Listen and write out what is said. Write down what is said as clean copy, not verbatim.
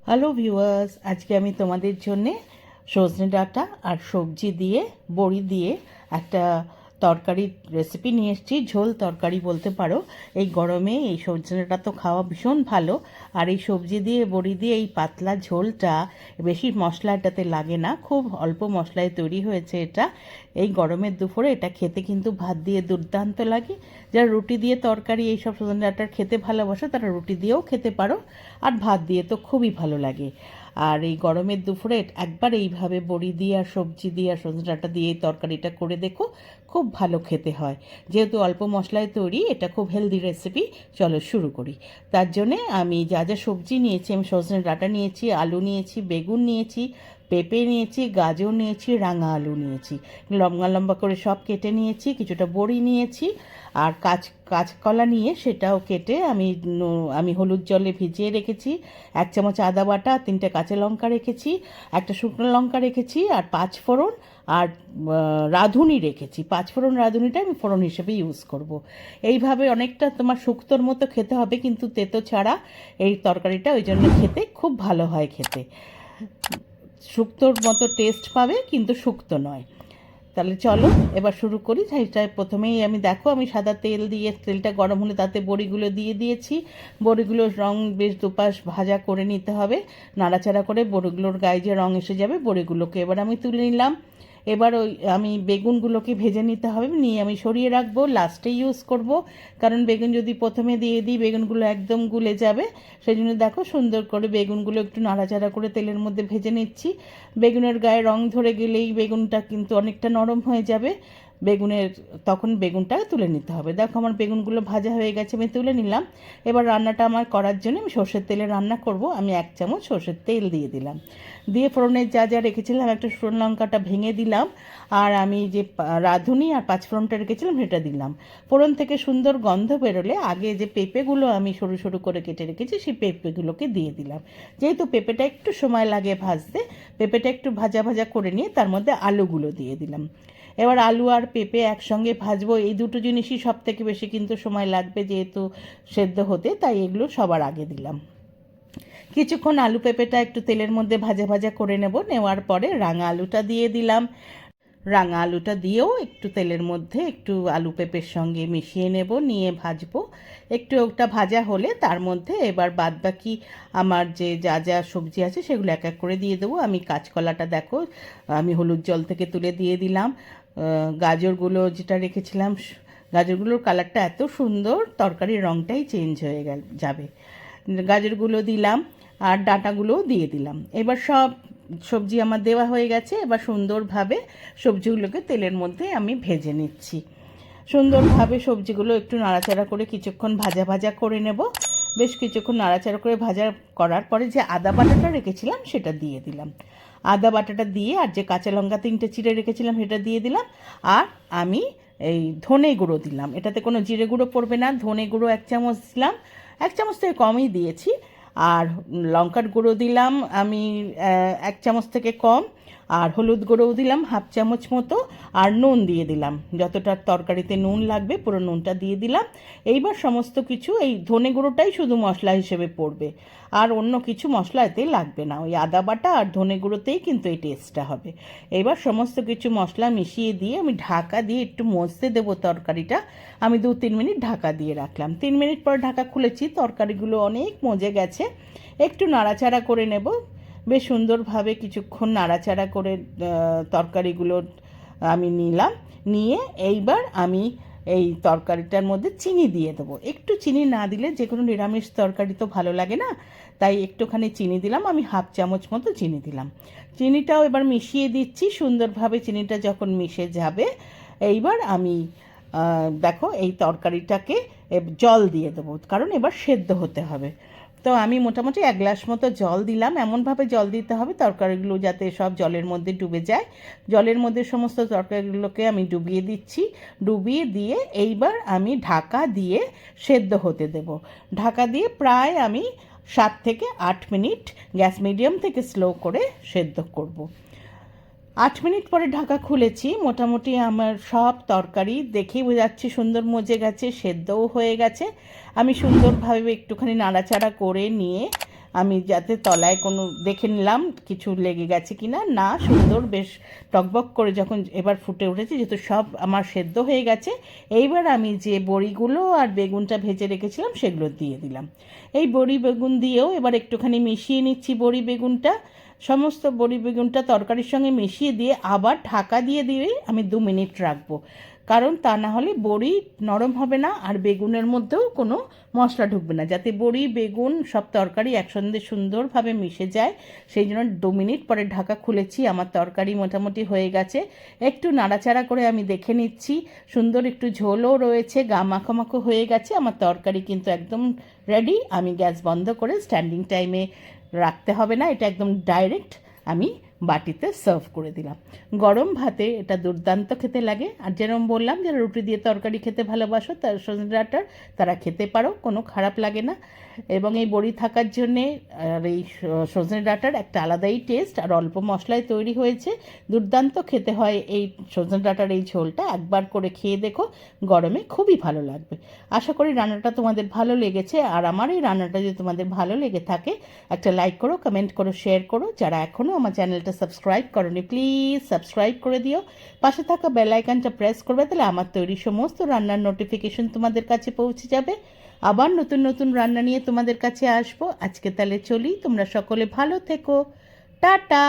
Hello viewers, আজকে আমি তোমাদের জন্যে সজনে ডাঁটা আর সবজি দিয়ে বড়ি দিয়ে একটা তরকারি রেসিপি নিয়ে এসেছি। ঝোল তরকারি বলতে পারো। এই গরমে এই সজনেটা তো খাওয়া ভীষণ ভালো, আর এই সবজি দিয়ে বড়ি দিয়ে এই পাতলা ঝোলটা বেশি মশলা এটাতে লাগে না, খুব অল্প মশলায় তৈরি হয়েছে এটা। এই গরমের দুপুরে এটা খেতে কিন্তু ভাত দিয়ে দুর্দান্ত লাগে। যারা রুটি দিয়ে তরকারি এইসব সজনে ডাঁটার খেতে ভালোবাসে তারা রুটি দিয়েও খেতে পারো, আর ভাত দিয়ে তো খুবই ভালো লাগে। আর এই গরমের দুপুরে একবার এইভাবে বড়ি দিয়ে আর সবজি দিয়ে আর সজনে ডাঁটা দিয়ে এই তরকারিটা করে দেখো, খুব ভালো খেতে হয়। যেহেতু অল্প মশলায় তৈরি, এটা খুব হেলদি রেসিপি। চলো শুরু করি। তার জন্যে আমি যা যা সবজি নিয়েছি, আমি সজনে ডাঁটা নিয়েছি, আলু নিয়েছি, বেগুন নিয়েছি, পেঁপে নিয়েছি, গাজর নিয়েছি, রাঙা আলু নিয়েছি, লম্বা লম্বা করে সব কেটে নিয়েছি, কিছুটা বড়ি নিয়েছি, আর কাঁচকলা নিয়ে সেটাও কেটে আমি হলুদ জলে ভিজিয়ে রেখেছি। 1 চামচ আদা বাটা, 3টে কাঁচা লঙ্কা রেখেছি, একটা শুকনো লঙ্কা রেখেছি, আর 5 ফোড়ন আর রাঁধুনি রেখেছি। 5 ফোড়ন রাঁধুনিটা আমি ফোড়ন হিসেবে ইউজ করব। এইভাবে অনেকটা তোমার শুক্তোর মতো খেতে হবে, কিন্তু তেতো ছাড়া এই তরকারিটা, ওই জন্য খেতে খুব ভালো হয়। খেতে শুক্তোর মতো টেস্ট পাবে, কিন্তু শুক্তো নয়। তাহলে চলো এবার শুরু করি। সেইটা প্রথমেই আমি সাদা তেল দিয়ে, তেলটা গরম হলে তাতে বড়িগুলো দিয়ে দিয়েছি। বড়িগুলোর রং বেশ দুপাশ ভাজা করে নিতে হবে, নাড়াচাড়া করে বড়িগুলোর গায়ে যে রং এসে যাবে, বড়িগুলোকে এবার আমি তুলে নিলাম। এবার আমি বেগুনগুলোকে ভেজে নিতে হবে, নিয়ে আমি সরিয়ে রাখবো, লাস্টে ইউজ করব। কারণ বেগুন যদি প্রথমে দিয়ে দিই বেগুনগুলো একদম গুলে যাবে। সেই জন্য দেখো সুন্দর করে বেগুনগুলো একটু নাড়াচাড়া করে তেলের মধ্যে ভেজে নিচ্ছি। বেগুনের গায়ে রং ধরে গেলেই বেগুনটা কিন্তু অনেকটা নরম হয়ে যাবে। তখন বেগুনটা তুলে নিতে হবে। দেখো আমার বেগুনগুলো ভাজা হয়ে গেছে, আমি তুলে নিলাম। এবার রান্নাটা আমার করার জন্য আমি সর্ষের তেলে রান্না করব। আমি 1 চামচ সর্ষের তেল দিয়ে দিলাম। দিয়ে ফোড়নের যা যা রেখেছিলাম, একটা শুকনো লঙ্কাটা ভেঙে দিলাম, আর আমি যে রাঁধুনি আর 5 ফোড়নটা রেখেছিলাম সেটা দিলাম। ফোড়ন থেকে সুন্দর গন্ধ বেরোলে আগে যে পেঁপেগুলো আমি সরু সরু করে কেটে রেখেছি সেই পেঁপেগুলোকে দিয়ে দিলাম। যেহেতু পেঁপেটা একটু সময় লাগে ভাজতে, পেঁপেটা একটু ভাজা ভাজা করে নিয়ে তার মধ্যে আলুগুলো দিয়ে দিলাম। এবার আলু আর পেঁপে একসঙ্গে ভাজবো। এই দুটো জিনিসই সব থেকে বেশি কিন্তু সময় লাগবে, যেহেতু সেদ্ধ হতে, তাই এগুলো সবার আগে দিলাম। কিছুক্ষণ আলু পেঁপেটা একটু তেলের মধ্যে ভাজা ভাজা করে নেওয়ার পরে রাঙা আলুটা দিয়ে দিলাম। রাঙা আলুটা দিয়েও একটু তেলের মধ্যে একটু আলু পেঁপের সঙ্গে মিশিয়ে নেব, নিয়ে ভাজবো। একটু ওটা ভাজা হলে তার মধ্যে এবার বাদবাকি আমার যে যা যা সবজি আছে সেগুলো এক এক করে দিয়ে দেবো। আমি কাঁচকলাটা দেখো আমি হলুদ জল থেকে তুলে দিয়ে দিলাম। গাজরগুলো যেটা রেখেছিলাম, গাজরগুলোর কালারটা এত সুন্দর, তরকারির রঙটাই চেঞ্জ হয়ে যাবে। গাজরগুলো দিলাম, আর ডাঁটাগুলোও দিয়ে দিলাম। এবার সব সবজি আমার দেওয়া হয়ে গেছে। এবার সুন্দরভাবে সবজিগুলোকে তেলের মধ্যে আমি ভেজে নিচ্ছি। সুন্দরভাবে সবজিগুলো একটু নাড়াচাড়া করে কিছুক্ষণ ভাজা ভাজা করে নেব। বেশ কিছুক্ষণ নাড়াচাড়া করে ভাজা করার পরে যে আদা বাটাটা রেখেছিলাম সেটা দিয়ে দিলাম। আদা বাটাটা দিয়ে, আর যে কাঁচা লঙ্কা 3টে চিড়ে রেখেছিলাম সেটা দিয়ে দিলাম। আর আমি এই ধনে গুঁড়ো দিলাম। এটাতে কোনো জিরে গুঁড়ো পড়বে না। ধনে গুঁড়ো 1 চামচ দিলাম, 1 চামচ থেকে কমই দিয়েছি। আর লঙ্কার গুঁড়ো দিলাম আমি 1 চামচ থেকে কম, আর হলুদ গুঁড়োও দিলাম 1/2 চামচ মতো, আর নুন দিয়ে দিলাম। যতটা তরকারিতে নুন লাগবে পুরো নুনটা দিয়ে দিলাম। এইবার সমস্ত কিছু, এই ধনে গুঁড়োটাই শুধু মশলা হিসেবে পড়বে, আর অন্য কিছু মশলা এতে লাগবে না। ওই আদা বাটা আর ধনে গুঁড়োতেই কিন্তু এই টেস্টটা হবে। এবার সমস্ত কিছু মশলা মিশিয়ে দিয়ে আমি ঢাকা দিয়ে একটু মজতে দেবো তরকারিটা। আমি 2-3 মিনিট ঢাকা দিয়ে রাখলাম। 3 মিনিট পর ঢাকা খুলেছি, তরকারিগুলো অনেক মজে গেছে। একটু নাড়াচাড়া করে নেব। বেশ সুন্দরভাবে কিছুক্ষণ নাড়াচাড়া করে তরকারিগুলো আমি নিলাম। নিয়ে এইবার আমি এই তরকারিটার মধ্যে চিনি দিয়ে দেবো। একটু চিনি না দিলে যে কোনো নিরামিষ তরকারি তো ভালো লাগে না, তাই একটুখানি চিনি দিলাম। আমি 1/2 চামচ মতো চিনি দিলাম। চিনিটাও এবার মিশিয়ে দিচ্ছি। সুন্দরভাবে চিনিটা যখন মিশে যাবে, এইবার আমি দেখো এই তরকারিটাকে জল দিয়ে দেবো, কারণ এবার সেদ্ধ হতে হবে। তো আমি মোটামুটি 1 গ্লাস মতো জল দিলাম। এমনভাবে জল দিতে হবে তরকারিগুলো যাতে সব জলের মধ্যে ডুবে যায়। জলের মধ্যে সমস্ত তরকারিগুলোকে আমি ডুবিয়ে দিচ্ছি। ডুবিয়ে দিয়ে এইবার আমি ঢাকা দিয়ে সেদ্ধ হতে দেব। ঢাকা দিয়ে প্রায় আমি 7 থেকে 8 মিনিট গ্যাস মিডিয়াম থেকে স্লো করে সেদ্ধ করব। 8 মিনিট পরে ঢাকা খুলেছি। মোটামুটি আমার সব তরকারি দেখেই বোঝাচ্ছি সুন্দর মজে গেছে, সেদ্ধও হয়ে গেছে। আমি সুন্দরভাবে একটুখানি নাড়াচাড়া করে নিয়ে আমি যাতে তলায় কোনো দেখে নিলাম কিছু লেগে গেছে কি না, না সুন্দর বেশ টকবক করে যখন এবার ফুটে উঠেছে, যেহেতু সব আমার সেদ্ধ হয়ে গেছে, এইবার আমি যে বড়িগুলো আর বেগুনটা ভেজে রেখেছিলাম সেগুলো দিয়ে দিলাম। এই বড়ি বেগুন দিয়েও এবার একটুখানি মিশিয়ে নিচ্ছি বড়ি বেগুনটা, সমস্ত বড়ি বেগুনটা তরকারির সঙ্গে মিশিয়ে দিয়ে আবার ঢাকা দিয়ে আমি 2 মিনিট রাখবো, কারণ তা না হলে বড়ি নরম হবে না আর বেগুনের মধ্যেও কোনো মশলা ঢুকবে না, যাতে বড়ি বেগুন সব তরকারি একসঙ্গে সুন্দরভাবে মিশে যায়। সেই জন্য 2 মিনিট পরে ঢাকা খুলেছি, আমার তরকারি মোটামুটি হয়ে গেছে। একটু নাড়াচাড়া করে আমি দেখে নিচ্ছি, সুন্দর একটু ঝোলও রয়েছে, গা মাখো হয়ে গেছে আমার তরকারি, কিন্তু একদম রেডি। আমি গ্যাস বন্ধ করে স্ট্যান্ডিং টাইমে রাখতে হবে না, এটা একদম ডাইরেক্ট আমি বাটিতে সার্ভ করে দিলাম। গরম ভাতে এটা দুর্দান্ত খেতে লাগে। আর যেরকম বললাম, যারা রুটি দিয়ে তরকারি খেতে ভালোবাসো তার সজনে ডাঁটার তারা খেতে পারো, কোনো খারাপ লাগে না। এবং এই বড়ি থাকার জন্যে আর এই সজনে ডাঁটার একটা আলাদাই টেস্ট, আর অল্প মশলায় তৈরি হয়েছে, দুর্দান্ত খেতে হয় এই সজনে ডাঁটার এই ঝোলটা। একবার করে খেয়ে দেখো, গরমে খুবই ভালো লাগবে। আশা করি রান্নাটা তোমাদের ভালো লেগেছে, আর আমার এই রান্নাটা যদি তোমাদের ভালো লেগে থাকে একটা লাইক করো, কমেন্ট করো, শেয়ার করো। যারা এখনও আমার চ্যানেলটা সাবস্ক্রাইব করোনি প্লিজ সাবস্ক্রাইব করে দিও, পাশে থাকা বেল আইকনটা প্রেস করবে, তাহলে আমার তৈরি সমস্ত রান্নার নোটিফিকেশন তোমাদের কাছে পৌঁছে যাবে। আবার নতুন নতুন রান্না নিয়ে তোমাদের কাছে আসবো। আজকে তাহলে চলি, তোমরা সকলে ভালো থেকো, টাটা।